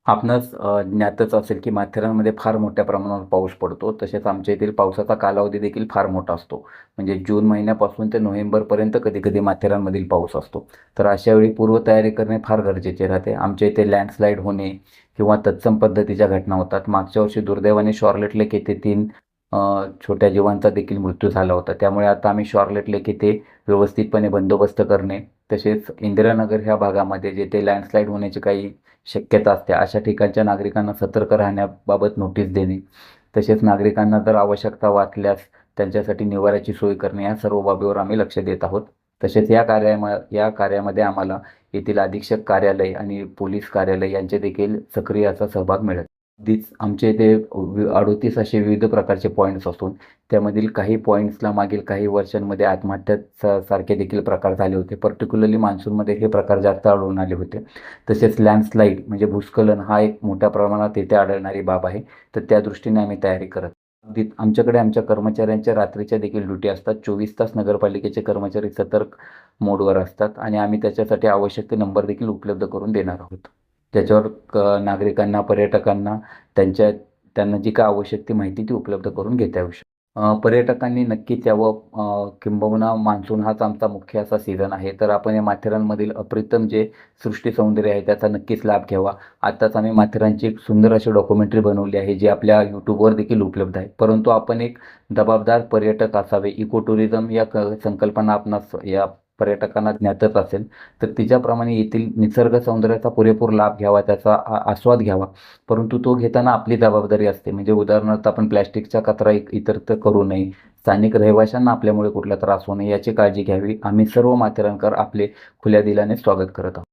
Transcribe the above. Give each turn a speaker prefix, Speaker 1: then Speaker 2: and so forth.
Speaker 1: आपणास ज्ञातच असेल की माथेरानमध्ये फार मोठ्या प्रमाणावर पाऊस पडतो. तसेच आमच्या येथील पावसाचा कालावधी देखील फार मोठा असतो. म्हणजे जून महिन्यापासून ते नोव्हेंबरपर्यंत कधी-कधी माथेरानमधील पाऊस असतो. तर अशा वेळी पूर्वतयारी करणे फार गरजेचे राहते. आमच्या इथे लँडस्लाईड होणे किंवा तत्सम पद्धतीच्या घटना होतात. मागच्या वर्षी दुर्दैवाने शॉर्लेट लेक येथे 3 छोट्या जीवांचा देखील मृत्यू झाला होता. त्यामुळे आता आम्ही शॉर्लेट लेक येथे व्यवस्थितपणे बंदोबस्त करणे, तसेच इंदिरानगर ह्या भागामध्ये जेथे लँडस्लाईड होण्याची काही शक्यता असते अशा ठिकाणच्या नागरिकांना सतर्क राहण्याबाबत नोटीस देणे, तसेच नागरिकांना जर आवश्यकता वाटल्यास त्यांच्यासाठी निवाऱ्याची सोय करणे या सर्व बाबीवर आम्ही लक्ष देत आहोत. तसेच या कार्यामध्ये आम्हाला येथील अधीक्षक कार्यालय आणि पोलीस कार्यालय यांचे देखील सक्रिय असा सहभाग मिळेल. अगदीच आमच्या इथे 38 असे विविध प्रकारचे पॉईंट्स असून त्यामधील काही पॉईंट्सला मागील काही वर्षांमध्ये सारखे देखील प्रकार झाले होते. पर्टिक्युलरली मान्सूनमध्ये हे प्रकार जास्त आढळून आले होते. तसेच लँडस्लाईड म्हणजे भूस्खलन हा एक मोठ्या प्रमाणात येथे आढळणारी बाब आहे. तर त्या दृष्टीने आम्ही तयारी करत अगदी आमच्याकडे आमच्या कर्मचाऱ्यांच्या रात्रीच्या देखील ड्युटी असतात. 24 तास नगरपालिकेचे कर्मचारी सतर्क मोडवर असतात आणि आम्ही त्याच्यासाठी आवश्यक ते नंबर देखील उपलब्ध करून देणार आहोत. त्याच्यावर नागरिकांना, पर्यटकांना त्यांना जी काय आवश्यक ती माहिती ती उपलब्ध करून घेता येऊ शकते. पर्यटकांनी नक्कीच यावं. किंबहुना मान्सून हाच आमचा मुख्य असा सीझन आहे. तर आपण या माथेरानमधील अप्रतिम जे सृष्टी सौंदर्य आहे त्याचा नक्कीच लाभ घ्यावा. आत्ताच आम्ही माथेरानची एक सुंदर अशी डॉक्युमेंटरी बनवली आहे जी आपल्या यूट्यूबवर देखील उपलब्ध आहे. परंतु आपण एक जबाबदार पर्यटक असावे. इको टुरिझम या संकल्पना आपणास या पर्यटकांना ज्ञातच असेल. तर तिच्याप्रमाणे येथील निसर्ग सौंदर्याचा पुरेपूर लाभ घ्यावा, त्याचा आस्वाद घ्यावा. परंतु तो घेताना आपली जबाबदारी असते. म्हणजे उदाहरणार्थ आपण प्लॅस्टिकचा कचरा इतरत्र करू नये. स्थानिक रहिवाशांना आपल्यामुळे कुठला त्रास होऊ नये याची काळजी घ्यावी. आम्ही सर्व माथेरानकर आपले खुल्या दिलाने स्वागत करत आहोत.